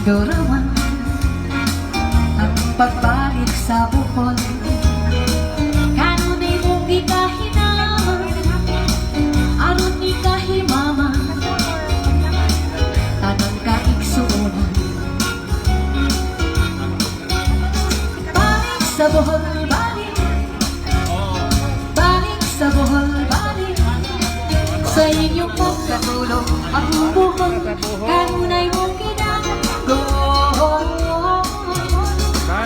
Dorawan ang pagbalik sa bukol. Kanunay mong ikahinaman, aron ni kahimaman, tanang kaiksuunan. Balik sa buhol, balik, balik sa buhol, balik, sa inyong pagkatulong ang buhol. Kanunay mong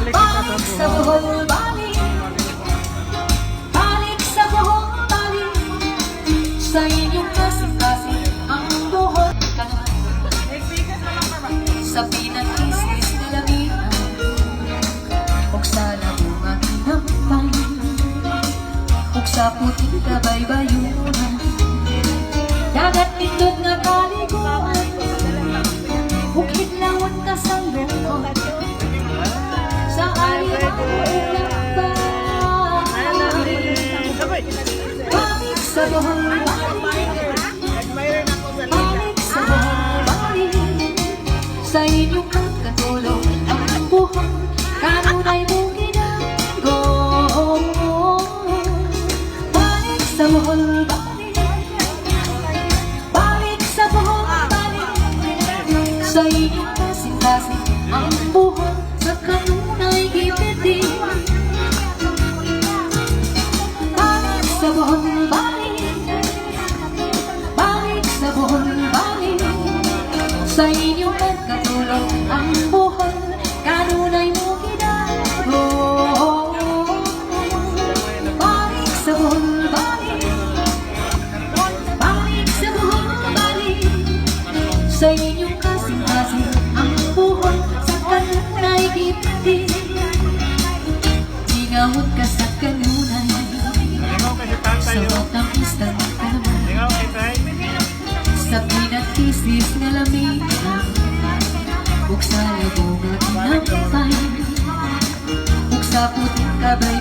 balik sa buhol, balik, balik sa buhol, balik, sa inyong kasing-kasing ang buhol. Sa pinag-isis na lamitan, o sa labungan hinampay, o sa puting kabaybayunan, dagat nindot nga kaliguan, bukid lawon ka sa lungkot, sa aliwan ulang ba. Balik sa buhol, balik, balik sa buhol, balik, sa inyong pagkatulong ang buhol. Kanunay mong ginagawa. Balik sa buhol, balik, balik sa buhol, balik, sa inyong kasing-kasing ang buhol. Sa kanunay gipitin, balik sa buhol, balik, balik sa buhol, balik, sa inyong pagkatulong ang buhol. Kanunay mo ginagawa. Balik sa buhol, balik, balik sa buhol, balik, sa inyong kasing-kasing ang buhol. Sa kanunay gipitin, ingawot ka sa kanunay, sa batang istang ka naman, sa pinag-isis na lamitan, ug sa labong at hinampay, ug sa puting kabay